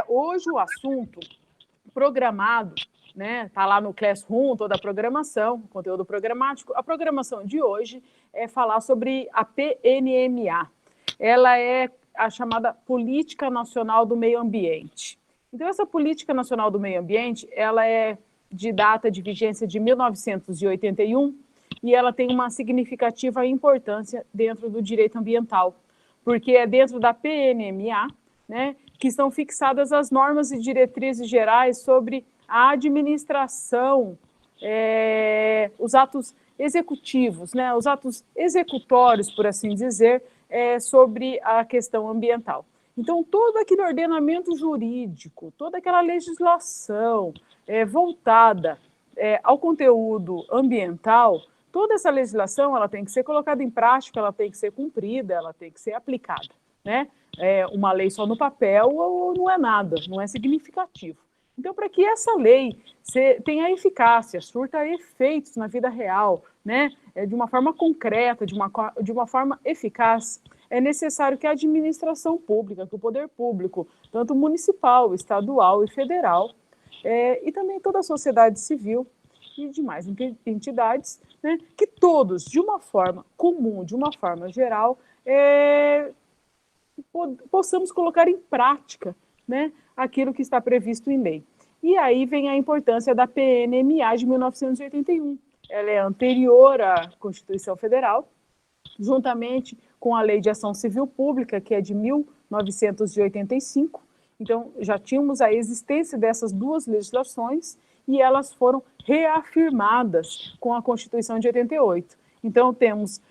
Hoje o assunto programado, né? Está lá no Classroom, toda a programação, conteúdo programático. A programação de hoje é falar sobre a PNMA. Ela é a chamada Política Nacional do Meio Ambiente. Então, essa Política Nacional do Meio Ambiente, ela é de data de vigência de 1981 e ela tem uma significativa importância dentro do direito ambiental, porque é dentro da PNMA, né, que estão fixadas as normas e diretrizes gerais sobre a administração, os atos executivos, né, os atos executórios, por assim dizer, sobre a questão ambiental. Então, todo aquele ordenamento jurídico, toda aquela legislação voltada ao conteúdo ambiental, toda essa legislação ela tem que ser colocada em prática, ela tem que ser cumprida, ela tem que ser aplicada, né? Uma lei só no papel não é nada, não é significativo. Então, para que essa lei tenha eficácia, surta efeitos na vida real, né, de uma forma concreta, de uma forma eficaz, é necessário que a administração pública, que o poder público, tanto municipal, estadual e federal, e também toda a sociedade civil e demais entidades, né, que todos, de uma forma comum, de uma forma geral, possamos colocar em prática, né, aquilo que está previsto em lei. E aí vem a importância da PNMA de 1981. Ela é anterior à Constituição Federal, juntamente com a Lei de Ação Civil Pública, que é de 1985. Então, já tínhamos a existência dessas duas legislações e elas foram reafirmadas com a Constituição de 88. Então, temos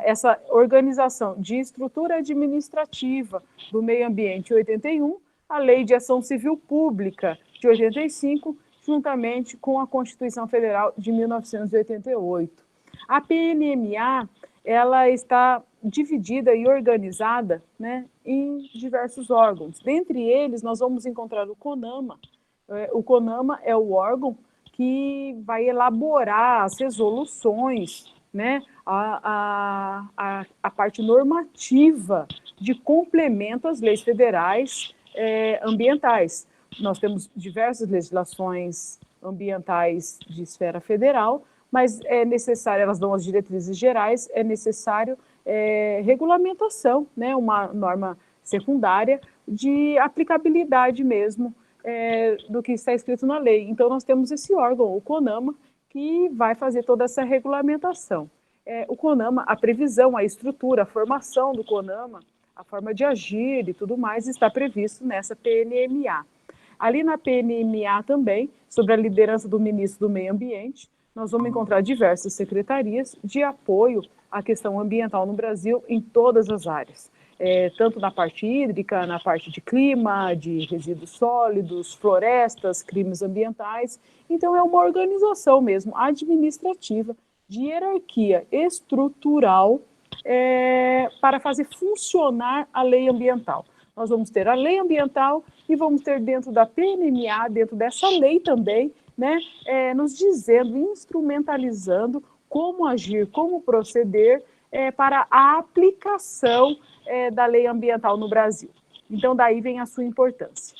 essa organização de estrutura administrativa do meio ambiente em 81, a Lei de Ação Civil Pública de 85, juntamente com a Constituição Federal de 1988. A PNMA ela está dividida e organizada, né, em diversos órgãos. Dentre eles, nós vamos encontrar o CONAMA. O CONAMA é o órgão que vai elaborar as resoluções, né, a parte normativa de complemento às leis federais ambientais. Nós temos diversas legislações ambientais de esfera federal, mas é necessário, elas dão as diretrizes gerais, é necessário regulamentação, né, uma norma secundária de aplicabilidade mesmo do que está escrito na lei. Então, nós temos esse órgão, o CONAMA, que vai fazer toda essa regulamentação. O CONAMA, a previsão, a estrutura, a formação do CONAMA, a forma de agir e tudo mais está previsto nessa PNMA. Ali na PNMA também, sobre a liderança do ministro do Meio Ambiente, nós vamos encontrar diversas secretarias de apoio à questão ambiental no Brasil em todas as áreas, tanto na parte hídrica, na parte de clima, de resíduos sólidos, florestas, crimes ambientais. Então, é uma organização mesmo administrativa de hierarquia estrutural para fazer funcionar a lei ambiental. Nós vamos ter a lei ambiental e vamos ter dentro da PNMA, dentro dessa lei também, né, nos dizendo, instrumentalizando como agir, como proceder para a aplicação da lei ambiental no Brasil. Então, daí vem a sua importância.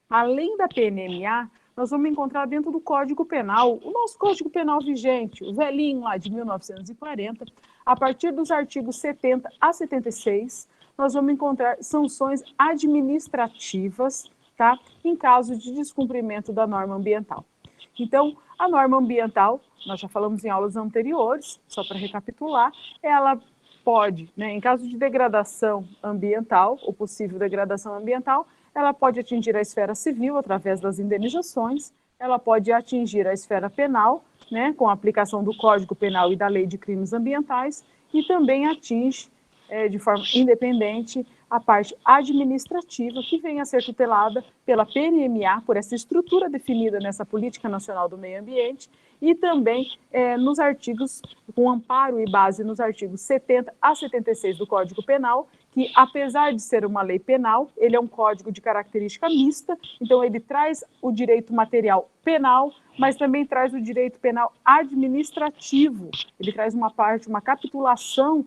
Além da PNMA, nós vamos encontrar dentro do Código Penal, o nosso Código Penal vigente, o velhinho lá de 1940, a partir dos artigos 70 a 76, nós vamos encontrar sanções administrativas, tá, em caso de descumprimento da norma ambiental. Então, a norma ambiental, nós já falamos em aulas anteriores, só para recapitular, ela pode, né, em caso de degradação ambiental, ou possível degradação ambiental, ela pode atingir a esfera civil através das indenizações, ela pode atingir a esfera penal, né, com a aplicação do Código Penal e da Lei de Crimes Ambientais, e também atinge, de forma independente, a parte administrativa, que vem a ser tutelada pela PNMA, por essa estrutura definida nessa Política Nacional do Meio Ambiente, e também nos artigos, com amparo e base nos artigos 70 a 76 do Código Penal, que, apesar de ser uma lei penal, ele é um código de característica mista, então ele traz o direito material penal, mas também traz o direito penal administrativo. Ele traz uma parte, uma capitulação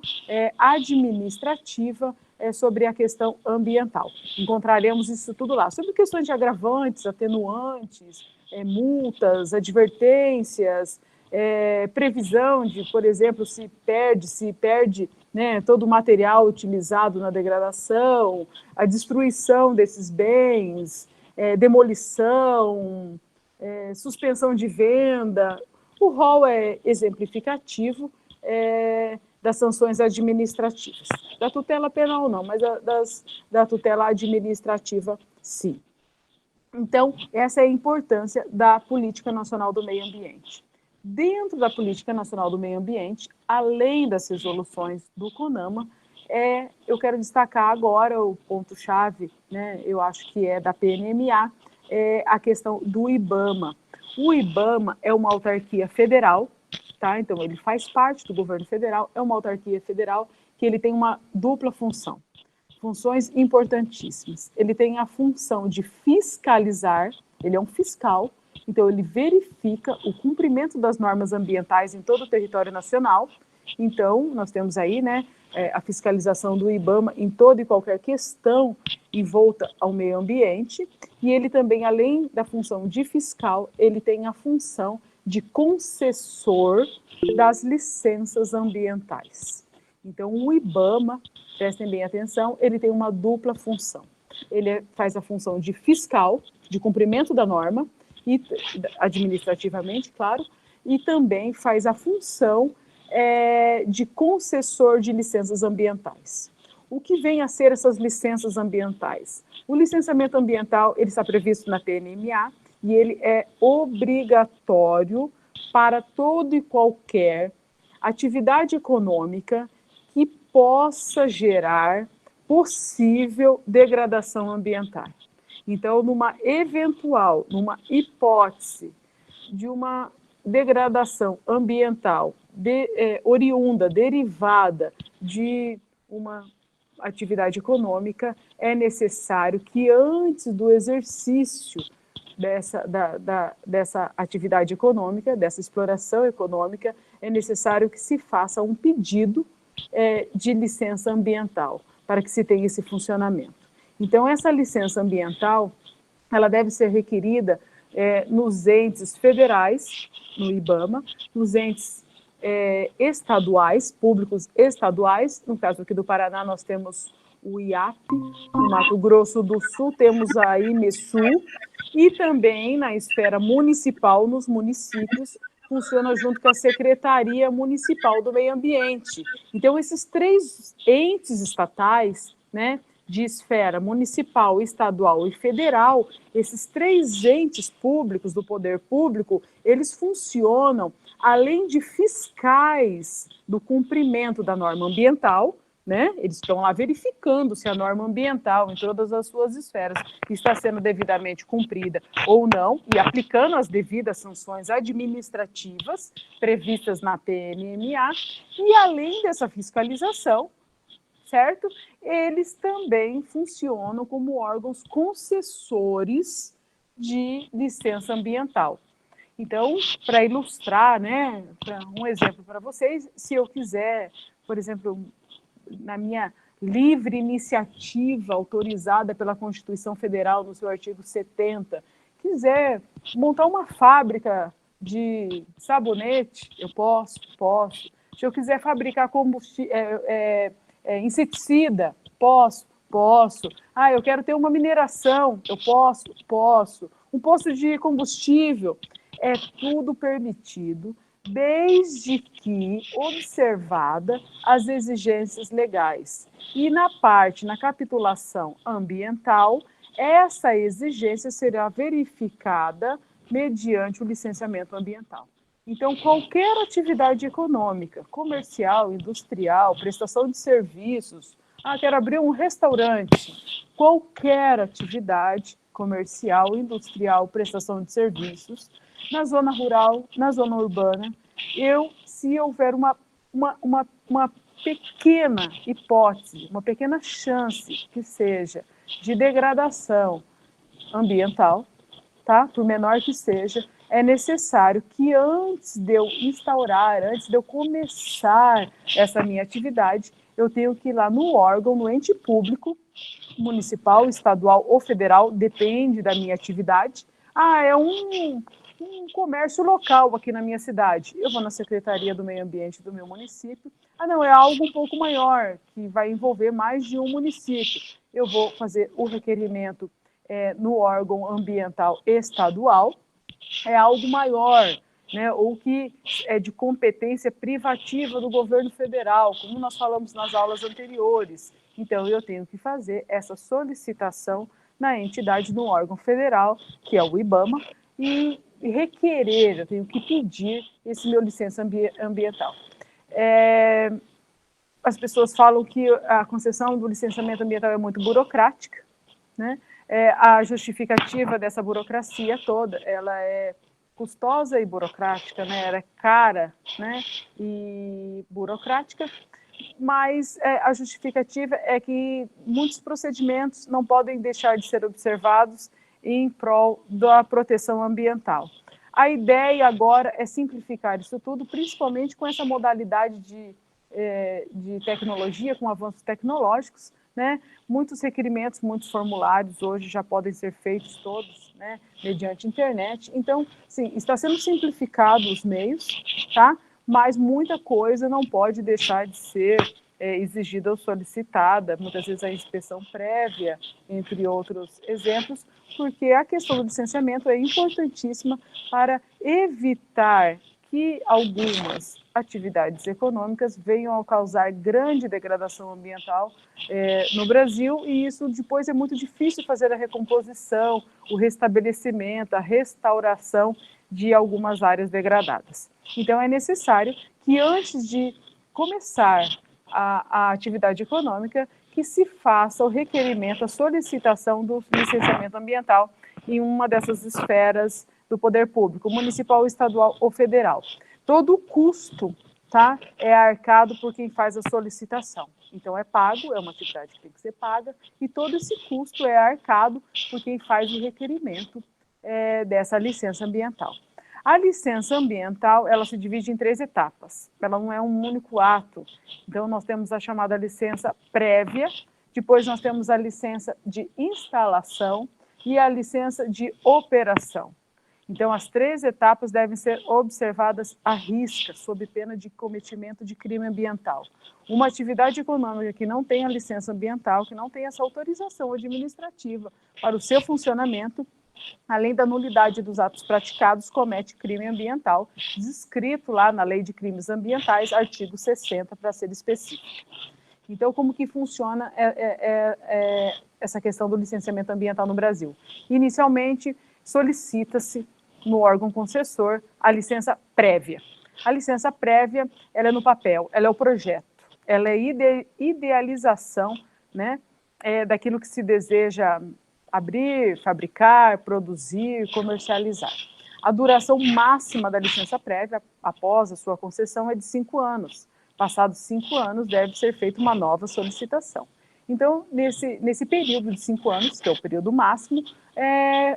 administrativa sobre a questão ambiental. Encontraremos isso tudo lá. Sobre questões de agravantes, atenuantes, multas, advertências, previsão de, por exemplo, se perde, né, todo o material utilizado na degradação, a destruição desses bens, demolição, suspensão de venda. O rol é exemplificativo das sanções administrativas. Da tutela penal não, mas da tutela administrativa sim. Então, essa é a importância da Política Nacional do Meio Ambiente. Dentro da Política Nacional do Meio Ambiente, além das resoluções do CONAMA, eu quero destacar agora o ponto-chave, né, eu acho que é da PNMA, a questão do IBAMA. O IBAMA é uma autarquia federal, tá? Então ele faz parte do governo federal, é uma autarquia federal que ele tem uma dupla função. Funções importantíssimas. Ele tem a função de fiscalizar, ele é um fiscal, então ele verifica o cumprimento das normas ambientais em todo o território nacional. Então, nós temos aí, né, a fiscalização do IBAMA em toda e qualquer questão envolta ao meio ambiente, e ele também, além da função de fiscal, ele tem a função de concessor das licenças ambientais. Então, o IBAMA, prestem bem atenção, ele tem uma dupla função. Ele faz a função de fiscal, de cumprimento da norma, e administrativamente, claro, e também faz a função de concessor de licenças ambientais. O que vem a ser essas licenças ambientais? O licenciamento ambiental, ele está previsto na PNMA e ele é obrigatório para todo e qualquer atividade econômica que possa gerar possível degradação ambiental. Então, numa hipótese de uma degradação ambiental oriunda, derivada de uma atividade econômica, é necessário que antes do exercício dessa atividade econômica, dessa exploração econômica, é necessário que se faça um pedido de licença ambiental para que se tenha esse funcionamento. Então, essa licença ambiental, ela deve ser requerida nos entes federais, no IBAMA, nos entes estaduais, públicos estaduais. No caso aqui do Paraná, nós temos o IAP, no Mato Grosso do Sul temos a IMESU, e também na esfera municipal, nos municípios, funciona junto com a Secretaria Municipal do Meio Ambiente. Então, esses três entes estatais, né, de esfera municipal, estadual e federal, esses três entes públicos do poder público, eles funcionam, além de fiscais do cumprimento da norma ambiental, né? Eles estão lá verificando se a norma ambiental, em todas as suas esferas, está sendo devidamente cumprida ou não, e aplicando as devidas sanções administrativas previstas na PNMA, e além dessa fiscalização, certo? Eles também funcionam como órgãos concessores de licença ambiental. Então, para ilustrar, né, um exemplo para vocês, se eu quiser, por exemplo, na minha livre iniciativa autorizada pela Constituição Federal, no seu artigo 70, quiser montar uma fábrica de sabonete, eu posso. Se eu quiser fabricar inseticida, posso. Eu quero ter uma mineração, eu posso. Um posto de combustível, é tudo permitido, desde que observada as exigências legais. E na capitulação ambiental, essa exigência será verificada mediante o licenciamento ambiental. Então, qualquer atividade econômica, comercial, industrial, prestação de serviços, quero abrir um restaurante, qualquer atividade comercial, industrial, prestação de serviços, na zona rural, na zona urbana, se houver uma pequena hipótese, uma pequena chance que seja de degradação ambiental, tá? Por menor que seja, é necessário que antes de eu começar essa minha atividade, eu tenho que ir lá no órgão, no ente público, municipal, estadual ou federal, depende da minha atividade. É um comércio local aqui na minha cidade. Eu vou na Secretaria do Meio Ambiente do meu município. Não, é algo um pouco maior, que vai envolver mais de um município. Eu vou fazer o requerimento no órgão ambiental estadual. É algo maior, né, ou que é de competência privativa do governo federal, como nós falamos nas aulas anteriores. Então, eu tenho que fazer essa solicitação na entidade, no órgão federal, que é o IBAMA, e requerer, eu tenho que pedir esse meu licença ambiental. As pessoas falam que a concessão do licenciamento ambiental é muito burocrática, né? A justificativa dessa burocracia toda, ela é custosa e burocrática, né? Ela é cara, né? E burocrática, mas a justificativa é que muitos procedimentos não podem deixar de ser observados em prol da proteção ambiental. A ideia agora é simplificar isso tudo, principalmente com essa modalidade de tecnologia, com avanços tecnológicos, né? Muitos requerimentos, muitos formulários hoje já podem ser feitos todos, né, mediante internet. Então, sim, está sendo simplificado os meios, tá? Mas muita coisa não pode deixar de ser exigida ou solicitada, muitas vezes a inspeção prévia, entre outros exemplos, porque a questão do licenciamento é importantíssima para evitar que algumas atividades econômicas venham a causar grande degradação ambiental no Brasil, e isso depois é muito difícil fazer a recomposição, o restabelecimento, a restauração de algumas áreas degradadas. Então, é necessário que antes de começar a atividade econômica, que se faça o requerimento, a solicitação do licenciamento ambiental em uma dessas esferas do poder público, municipal, estadual ou federal. Todo o custo, tá, é arcado por quem faz a solicitação. Então, é pago, é uma atividade que tem que ser paga, e todo esse custo é arcado por quem faz o requerimento dessa licença ambiental. A licença ambiental, ela se divide em 3 etapas. Ela não é um único ato. Então, nós temos a chamada licença prévia, depois nós temos a licença de instalação e a licença de operação. Então, as 3 etapas devem ser observadas à risca, sob pena de cometimento de crime ambiental. Uma atividade econômica que não tenha licença ambiental, que não tenha essa autorização administrativa para o seu funcionamento, além da nulidade dos atos praticados, comete crime ambiental, descrito lá na Lei de Crimes Ambientais, artigo 60, para ser específico. Então, como que funciona essa questão do licenciamento ambiental no Brasil? Inicialmente, solicita-se no órgão concessor a licença prévia. A licença prévia, ela é no papel, ela é o projeto, ela é idealização, né, daquilo que se deseja abrir, fabricar, produzir, comercializar. A duração máxima da licença prévia, após a sua concessão, é de 5 anos. Passados 5 anos, deve ser feita uma nova solicitação. Então, nesse período de 5 anos, que é o período máximo,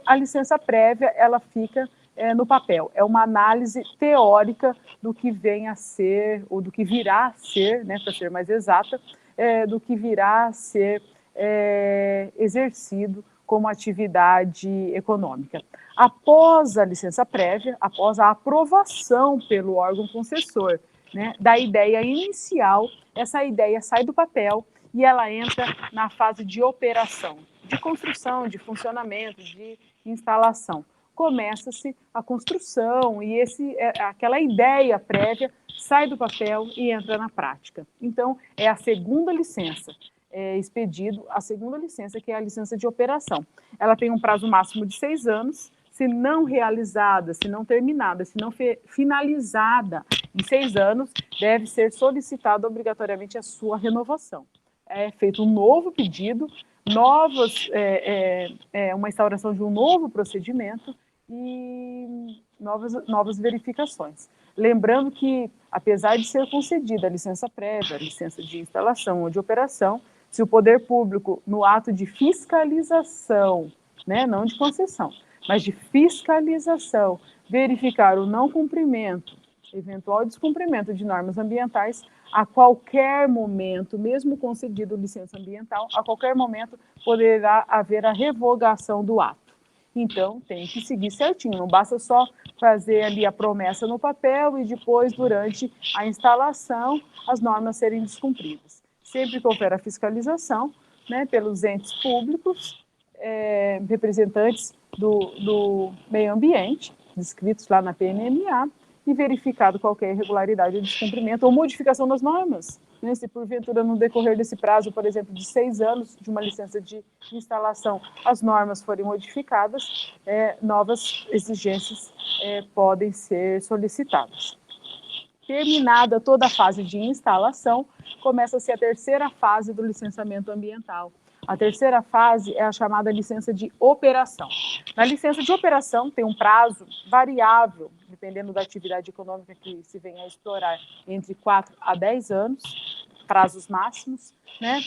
a licença prévia ela fica no papel. É uma análise teórica do que vem a ser, ou do que virá a ser, né, para ser mais exata, do que virá a ser exercido como atividade econômica. Após a licença prévia, após a aprovação pelo órgão concessor, né, da ideia inicial, essa ideia sai do papel e ela entra na fase de operação, de construção, de funcionamento, de instalação. Começa-se a construção e aquela ideia prévia sai do papel e entra na prática. Então, é a segunda licença. Expedido a segunda licença, que é a licença de operação. Ela tem um prazo máximo de 6 anos, se não realizada, se não terminada, se não finalizada em 6 anos, deve ser solicitada obrigatoriamente a sua renovação. É feito um novo pedido, uma instauração de um novo procedimento e novas verificações. Lembrando que, apesar de ser concedida a licença prévia, a licença de instalação ou de operação, se o poder público, no ato de fiscalização, né, não de concessão, mas de fiscalização, verificar o não cumprimento, eventual descumprimento de normas ambientais, a qualquer momento, mesmo concedido licença ambiental, a qualquer momento poderá haver a revogação do ato. Então, tem que seguir certinho, não basta só fazer ali a promessa no papel e depois, durante a instalação, as normas serem descumpridas. Sempre que houver a fiscalização, né, pelos entes públicos, representantes do meio ambiente, descritos lá na PNMA, e verificado qualquer irregularidade ou descumprimento ou modificação das normas. Né? Se porventura no decorrer desse prazo, por exemplo, de 6 anos de uma licença de instalação, as normas forem modificadas, novas exigências podem ser solicitadas. Terminada toda a fase de instalação, começa-se a terceira fase do licenciamento ambiental. A terceira fase é a chamada licença de operação. Na licença de operação tem um prazo variável, dependendo da atividade econômica que se venha a explorar, entre 4 a 10 anos, prazos máximos, né?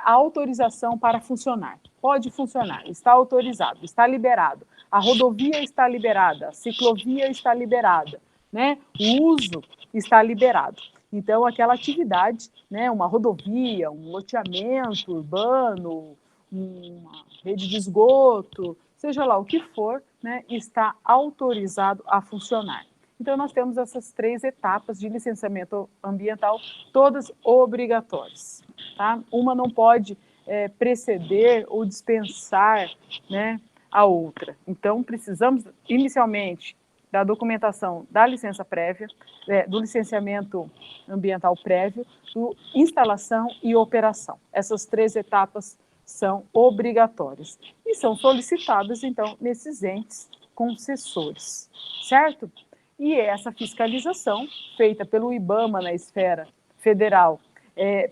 A autorização para funcionar. Pode funcionar, está autorizado, está liberado. A rodovia está liberada, a ciclovia está liberada, né? O uso está liberado. Então, aquela atividade, né, uma rodovia, um loteamento urbano, uma rede de esgoto, seja lá o que for, né, está autorizado a funcionar. Então, nós temos essas 3 etapas de licenciamento ambiental, todas obrigatórias. Tá? Uma não pode preceder ou dispensar, né, a outra. Então, precisamos, inicialmente, da documentação da licença prévia, do licenciamento ambiental prévio, do instalação e operação. Essas 3 etapas são obrigatórias e são solicitadas, então, nesses entes concessores, certo? E essa fiscalização, feita pelo IBAMA na esfera federal,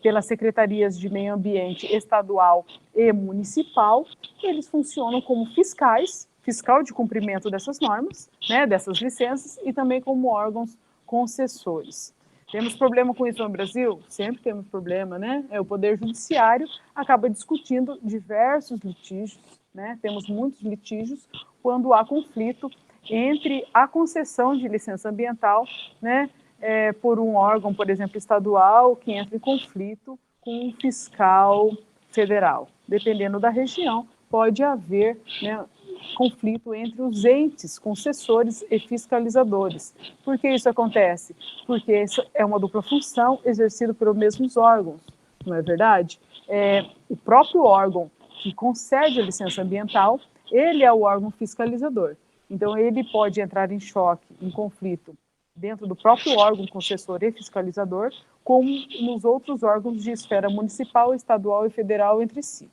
pelas secretarias de meio ambiente estadual e municipal, eles funcionam como fiscal de cumprimento dessas normas, né, dessas licenças, e também como órgãos concessores. Temos problema com isso no Brasil? Sempre temos problema, né? O Poder Judiciário acaba discutindo diversos litígios, né? Temos muitos litígios quando há conflito entre a concessão de licença ambiental, né, por um órgão, por exemplo, estadual, que entra em conflito com um fiscal federal. Dependendo da região, pode haver, né, conflito entre os entes concessores e fiscalizadores. Por que isso acontece? Porque isso é uma dupla função exercida pelos mesmos órgãos, não é verdade? O próprio órgão que concede a licença ambiental, ele é o órgão fiscalizador. Então, ele pode entrar em choque, em conflito, dentro do próprio órgão concessor e fiscalizador, como nos outros órgãos de esfera municipal, estadual e federal entre si.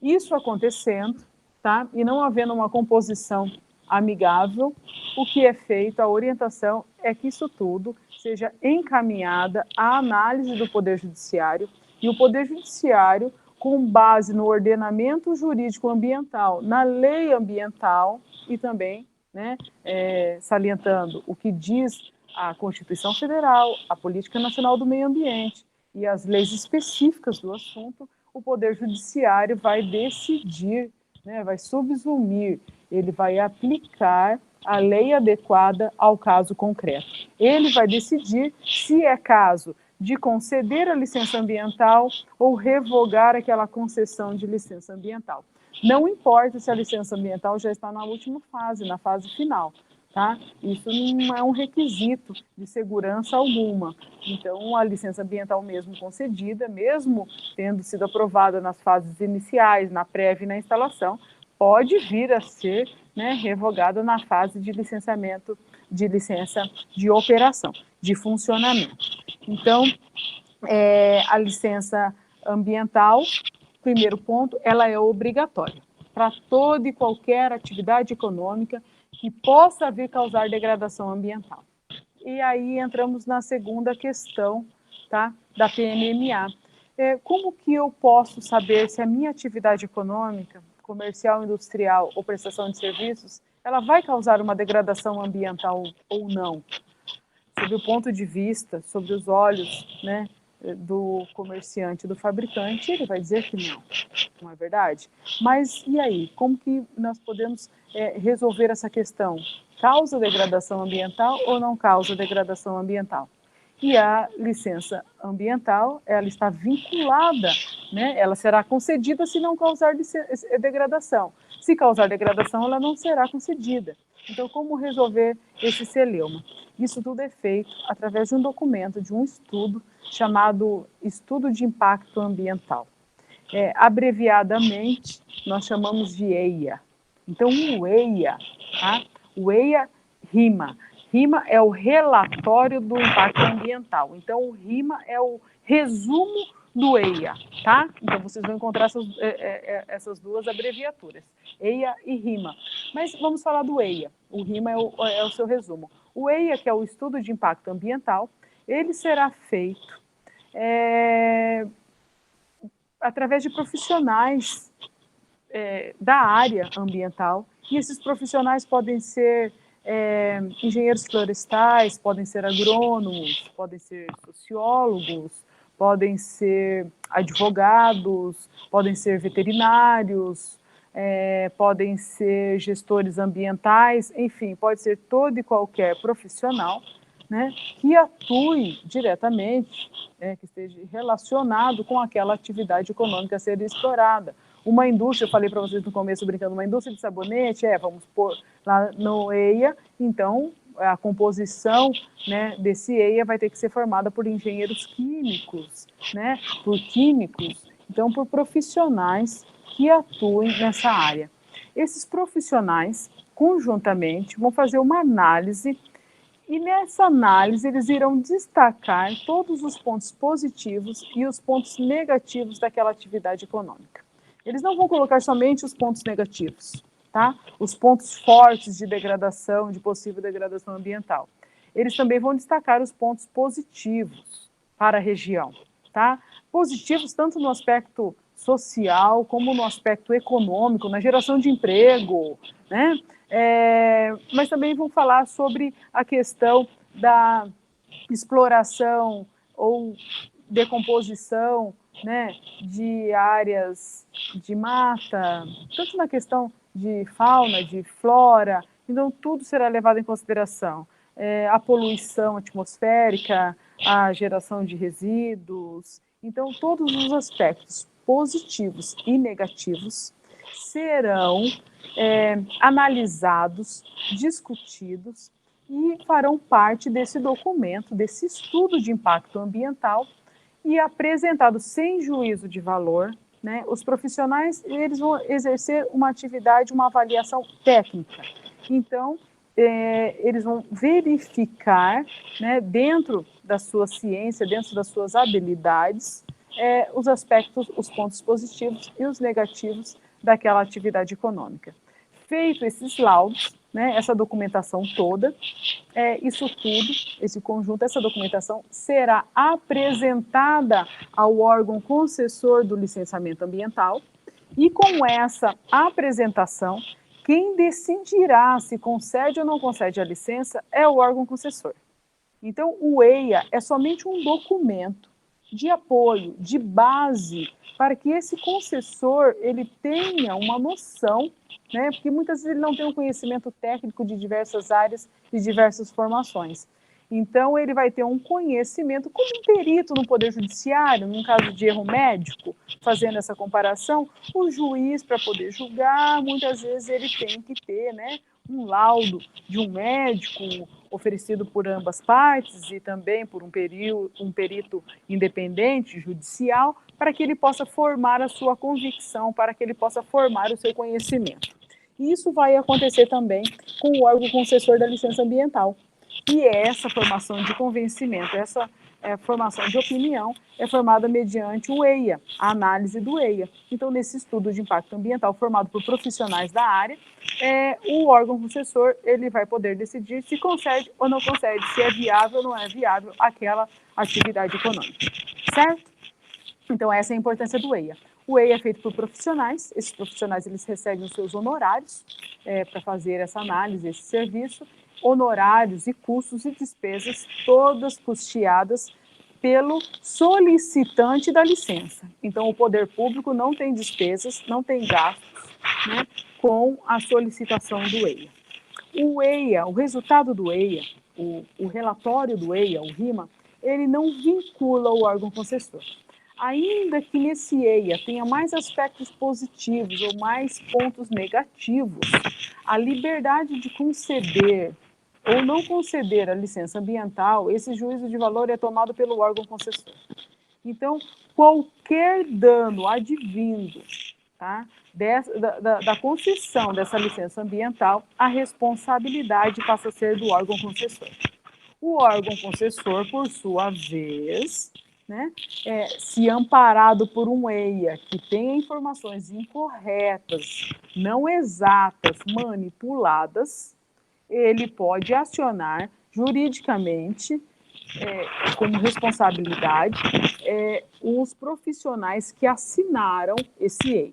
Isso acontecendo, tá? E não havendo uma composição amigável, o que é feito, a orientação é que isso tudo seja encaminhada à análise do Poder Judiciário, e o Poder Judiciário, com base no ordenamento jurídico ambiental, na lei ambiental e também, né, salientando o que diz a Constituição Federal, a Política Nacional do Meio Ambiente e as leis específicas do assunto, o Poder Judiciário vai decidir, né, vai subsumir, ele vai aplicar a lei adequada ao caso concreto. Ele vai decidir se é caso de conceder a licença ambiental ou revogar aquela concessão de licença ambiental. Não importa se a licença ambiental já está na última fase, na fase final, tá? Isso não é um requisito de segurança alguma. Então, a licença ambiental mesmo concedida, mesmo tendo sido aprovada nas fases iniciais, na prévia e na instalação, pode vir a ser, né, revogada na fase de licenciamento, de licença de operação, de funcionamento. Então, a licença ambiental, primeiro ponto, ela é obrigatória para toda e qualquer atividade econômica que possa vir causar degradação ambiental. E aí entramos na segunda questão, tá, da PNMA. Como que eu posso saber se a minha atividade econômica, comercial, industrial ou prestação de serviços, ela vai causar uma degradação ambiental ou não? Sob o ponto de vista, sobre os olhos, né, do comerciante, do fabricante, ele vai dizer que não é verdade? Mas e aí? Como que nós podemos resolver essa questão? Causa degradação ambiental ou não causa degradação ambiental? E a licença ambiental, ela está vinculada, né? Ela será concedida se não causar degradação. Se causar degradação, ela não será concedida. Então, como resolver esse celeuma? Isso tudo é feito através de um documento, de um estudo chamado Estudo de Impacto Ambiental. Abreviadamente, nós chamamos de EIA. Então, o EIA, tá? O EIA RIMA. RIMA é o relatório do impacto ambiental. Então, o RIMA é o resumo do EIA, tá? Então, vocês vão encontrar essas duas abreviaturas, EIA e RIMA. Mas vamos falar do EIA. O RIMA é o seu resumo. O EIA, que é o Estudo de Impacto Ambiental, ele será feito através de profissionais da área ambiental, e esses profissionais podem ser engenheiros florestais, podem ser agrônomos, podem ser sociólogos, podem ser advogados, podem ser veterinários, podem ser gestores ambientais, enfim, pode ser todo e qualquer profissional, né, que atue diretamente, que esteja relacionado com aquela atividade econômica a ser explorada. Uma indústria, eu falei para vocês no começo brincando, uma indústria de sabonete, vamos pôr lá no EIA, então a composição, né, desse EIA vai ter que ser formada por engenheiros químicos, né, por químicos, então por profissionais que atuem nessa área. Esses profissionais, conjuntamente, vão fazer uma análise, e nessa análise eles irão destacar todos os pontos positivos e os pontos negativos daquela atividade econômica. Eles não vão colocar somente os pontos negativos, tá? Os pontos fortes de degradação, de possível degradação ambiental. Eles também vão destacar os pontos positivos para a região, tá? Positivos tanto no aspecto social como no aspecto econômico, na geração de emprego, né? Mas também vão falar sobre a questão da exploração ou decomposição, né, de áreas de mata, tanto na questão de fauna, de flora, então tudo será levado em consideração. A poluição atmosférica, a geração de resíduos, então todos os aspectos positivos e negativos serão analisados, discutidos e farão parte desse documento, desse estudo de impacto ambiental, e apresentado sem juízo de valor, né? Os profissionais eles vão exercer uma atividade, uma avaliação técnica. Então, eles vão verificar, né, dentro da sua ciência, dentro das suas habilidades, os aspectos, os pontos positivos e os negativos daquela atividade econômica. Feito esses laudos, né, essa documentação toda, isso tudo, esse conjunto, essa documentação será apresentada ao órgão concessor do licenciamento ambiental, e com essa apresentação, quem decidirá se concede ou não concede a licença é o órgão concessor. Então, o EIA é somente um documento de apoio, de base, para que esse concessor ele tenha uma noção, né, porque muitas vezes ele não tem um conhecimento técnico de diversas áreas, de diversas formações. Então, ele vai ter um conhecimento, como um perito no Poder Judiciário, num caso de erro médico, fazendo essa comparação, o juiz, para poder julgar, muitas vezes ele tem que ter, né, um laudo de um médico oferecido por ambas partes e também por um perito independente, judicial, para que ele possa formar a sua convicção, para que ele possa formar o seu conhecimento. E isso vai acontecer também com o órgão concessor da licença ambiental. E essa formação de convencimento, essa formação de opinião é formada mediante o EIA, a análise do EIA. Então, nesse estudo de impacto ambiental formado por profissionais da área, o órgão concessor ele vai poder decidir se concede ou não concede, se é viável ou não é viável aquela atividade econômica, certo? Então, essa é a importância do EIA. O EIA é feito por profissionais, esses profissionais eles recebem os seus honorários para fazer essa análise, esse serviço, honorários e custos e despesas todas custeadas pelo solicitante da licença. Então, o poder público não tem despesas, não tem gastos, né, com a solicitação do EIA. O EIA, o resultado do EIA, o relatório do EIA, o RIMA, ele não vincula o órgão concessor. Ainda que nesse EIA tenha mais aspectos positivos ou mais pontos negativos, a liberdade de conceder ou não conceder a licença ambiental, esse juízo de valor é tomado pelo órgão concessor. Então, qualquer dano advindo, tá, da concessão dessa licença ambiental, a responsabilidade passa a ser do órgão concessor. O órgão concessor, por sua vez, né, se amparado por um EIA que tenha informações incorretas, não exatas, manipuladas, ele pode acionar juridicamente, como responsabilidade, os profissionais que assinaram esse EIA.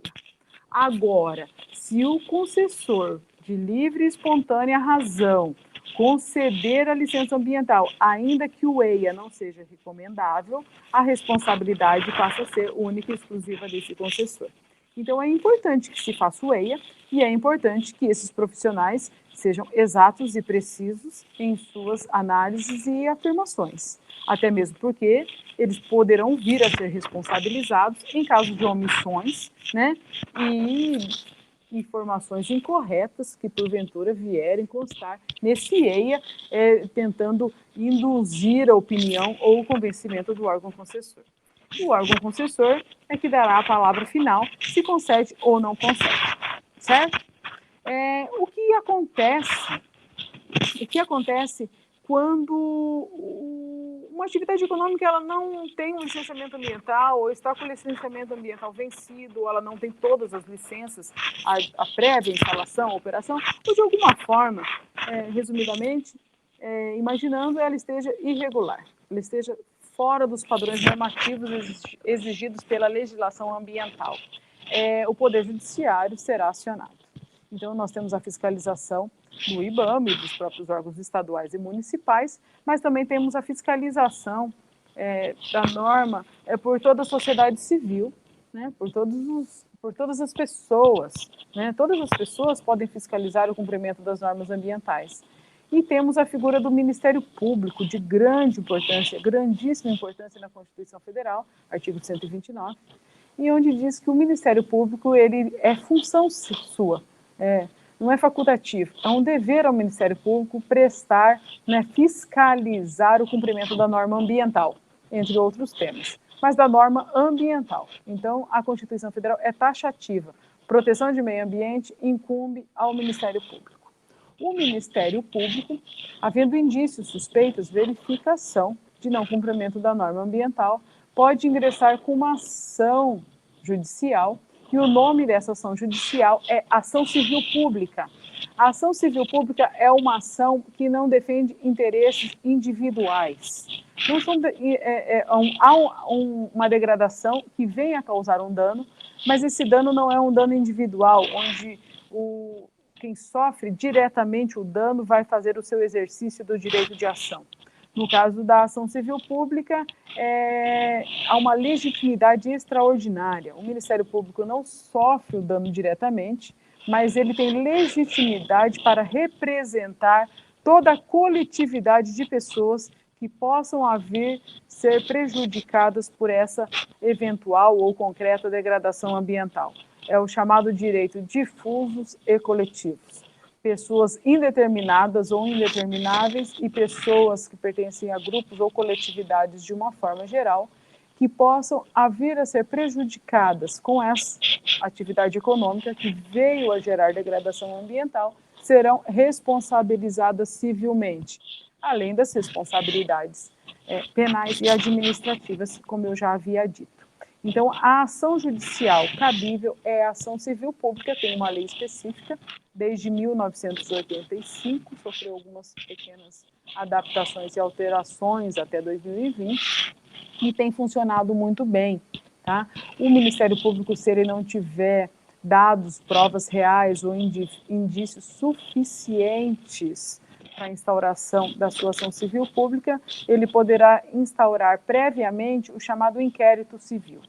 Agora, se o concessor, de livre e espontânea razão, conceder a licença ambiental, ainda que o EIA não seja recomendável, a responsabilidade passa a ser única e exclusiva desse concessor. Então, é importante que se faça o EIA e é importante que esses profissionais sejam exatos e precisos em suas análises e afirmações. Até mesmo porque eles poderão vir a ser responsabilizados em caso de omissões, né, e informações incorretas que porventura vierem constar nesse EIA, tentando induzir a opinião ou o convencimento do órgão concessor. O órgão concessor é que dará a palavra final se concede ou não concede, certo? O que acontece quando uma atividade econômica ela não tem um licenciamento ambiental ou está com o licenciamento ambiental vencido, ou ela não tem todas as licenças, a prévia instalação, a operação, ou de alguma forma, resumidamente, imaginando ela esteja irregular, ela esteja fora dos padrões normativos exigidos pela legislação ambiental. O Poder Judiciário será acionado. Então, nós temos a fiscalização do IBAMA e dos próprios órgãos estaduais e municipais, mas também temos a fiscalização da norma por toda a sociedade civil, né, por todas as pessoas. Né, todas as pessoas podem fiscalizar o cumprimento das normas ambientais. E temos a figura do Ministério Público, de grande importância, grandíssima importância na Constituição Federal, artigo 129, e onde diz que o Ministério Público ele é função sua, não é facultativo, é um dever ao Ministério Público prestar, né, fiscalizar o cumprimento da norma ambiental, entre outros temas, mas da norma ambiental. Então, a Constituição Federal é taxativa. Proteção de meio ambiente incumbe ao Ministério Público. O Ministério Público, havendo indícios suspeitos, verificação de não cumprimento da norma ambiental, pode ingressar com uma ação judicial, e o nome dessa ação judicial é ação civil pública. A ação civil pública é uma ação que não defende interesses individuais. Não são, há uma degradação que vem a causar um dano, mas esse dano não é um dano individual, onde quem sofre diretamente o dano vai fazer o seu exercício do direito de ação. No caso da ação civil pública, há uma legitimidade extraordinária. O Ministério Público não sofre o dano diretamente, mas ele tem legitimidade para representar toda a coletividade de pessoas que possam vir ser prejudicadas por essa eventual ou concreta degradação ambiental. É o chamado direito difusos e coletivos. Pessoas indeterminadas ou indetermináveis e pessoas que pertencem a grupos ou coletividades de uma forma geral que possam vir a ser prejudicadas com essa atividade econômica que veio a gerar degradação ambiental, serão responsabilizadas civilmente, além das responsabilidades penais e administrativas, como eu já havia dito. Então, a ação judicial cabível é a ação civil pública, tem uma lei específica, desde 1985, sofreu algumas pequenas adaptações e alterações até 2020, e tem funcionado muito bem. Tá? O Ministério Público, se ele não tiver dados, provas reais ou indícios suficientes para a instauração da sua ação civil pública, ele poderá instaurar previamente o chamado inquérito civil.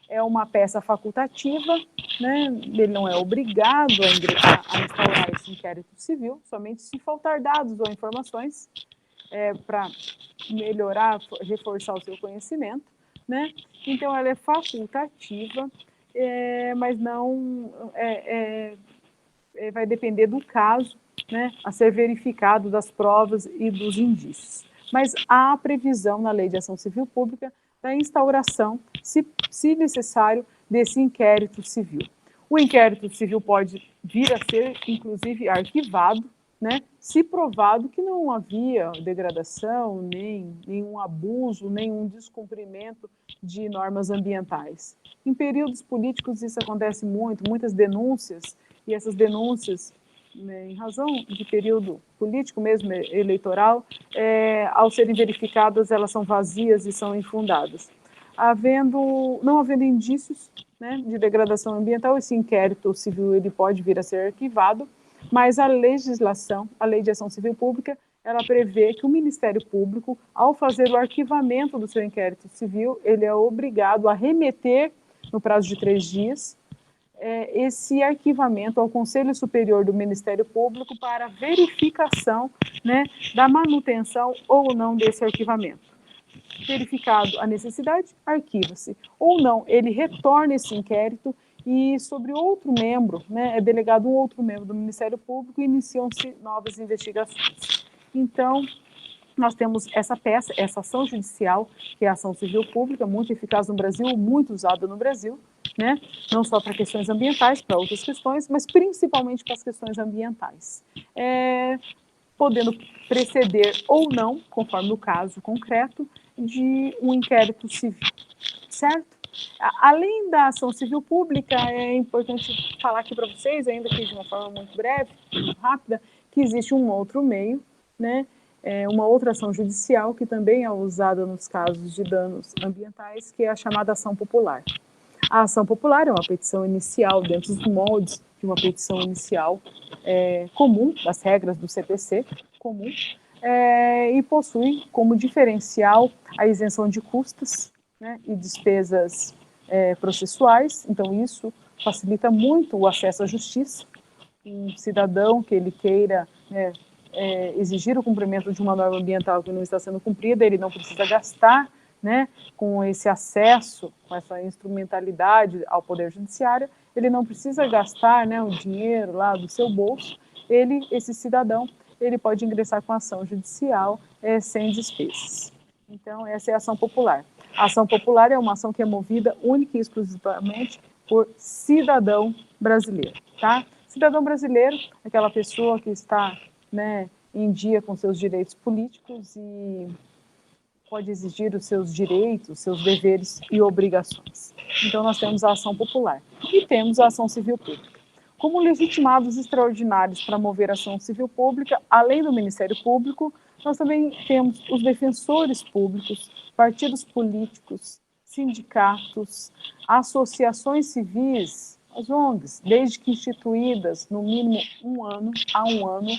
É uma peça facultativa, né? Ele não é obrigado a instaurar esse inquérito civil, somente se faltar dados ou informações, para melhorar, reforçar o seu conhecimento, né? Então, ela é facultativa, mas não vai depender do caso, né, a ser verificado, das provas e dos indícios. Mas há previsão na Lei de Ação Civil Pública da instauração, se necessário, desse inquérito civil. O inquérito civil pode vir a ser, inclusive, arquivado, né, se provado que não havia degradação, nem nenhum abuso, nenhum descumprimento de normas ambientais. Em períodos políticos isso acontece muito, muitas denúncias, e essas denúncias, né, em razão de período político mesmo, eleitoral, ao serem verificadas, elas são vazias e são infundadas. Não havendo indícios, né, de degradação ambiental, esse inquérito civil ele pode vir a ser arquivado, mas a legislação, a Lei de Ação Civil Pública, ela prevê que o Ministério Público, ao fazer o arquivamento do seu inquérito civil, ele é obrigado a remeter, no prazo de 3 dias, esse arquivamento ao Conselho Superior do Ministério Público para verificação, né, da manutenção ou não desse arquivamento. Verificado a necessidade, arquiva-se. Ou não, ele retorna esse inquérito e sobre outro membro, né, é delegado um outro membro do Ministério Público e iniciam-se novas investigações. Então, nós temos essa peça, essa ação judicial, que é a ação civil pública, muito eficaz no Brasil, muito usada no Brasil, né? Não só para questões ambientais, para outras questões, mas principalmente para as questões ambientais. Podendo preceder ou não, conforme o caso concreto, de um inquérito civil, certo? Além da ação civil pública, é importante falar aqui para vocês, ainda que de uma forma muito breve, muito rápida, que existe um outro meio, né? Uma outra ação judicial que também é usada nos casos de danos ambientais, que é a chamada ação popular. A ação popular é uma petição inicial dentro dos moldes de uma petição inicial comum, das regras do CPC comum, e possui como diferencial a isenção de custas, né, e despesas processuais. Então, isso facilita muito o acesso à justiça. Um cidadão que ele queira, né, exigir o cumprimento de uma norma ambiental que não está sendo cumprida, ele não precisa gastar, né, com esse acesso, com essa instrumentalidade ao Poder Judiciário, ele não precisa gastar, né, o dinheiro lá do seu bolso, esse cidadão, ele pode ingressar com ação judicial sem despesas. Então, essa é a ação popular. A ação popular é uma ação que é movida única e exclusivamente por cidadão brasileiro, tá? Cidadão brasileiro, aquela pessoa que está, né, em dia com seus direitos políticos e pode exigir os seus direitos, seus deveres e obrigações. Então, nós temos a ação popular e temos a ação civil pública. Como legitimados extraordinários para mover a ação civil pública, além do Ministério Público, nós também temos os defensores públicos, partidos políticos, sindicatos, associações civis, as ONGs, desde que instituídas no mínimo há um ano,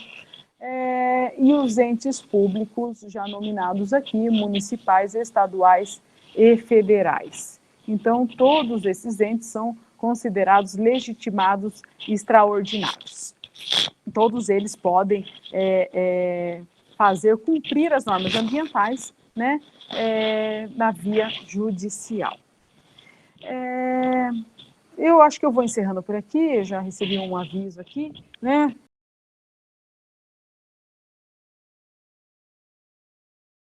e os entes públicos já nominados aqui, municipais, estaduais e federais. Então, todos esses entes são considerados legitimados extraordinários. Todos eles podem fazer cumprir as normas ambientais, né, na via judicial. Eu acho que eu vou encerrando por aqui, já recebi um aviso aqui, né,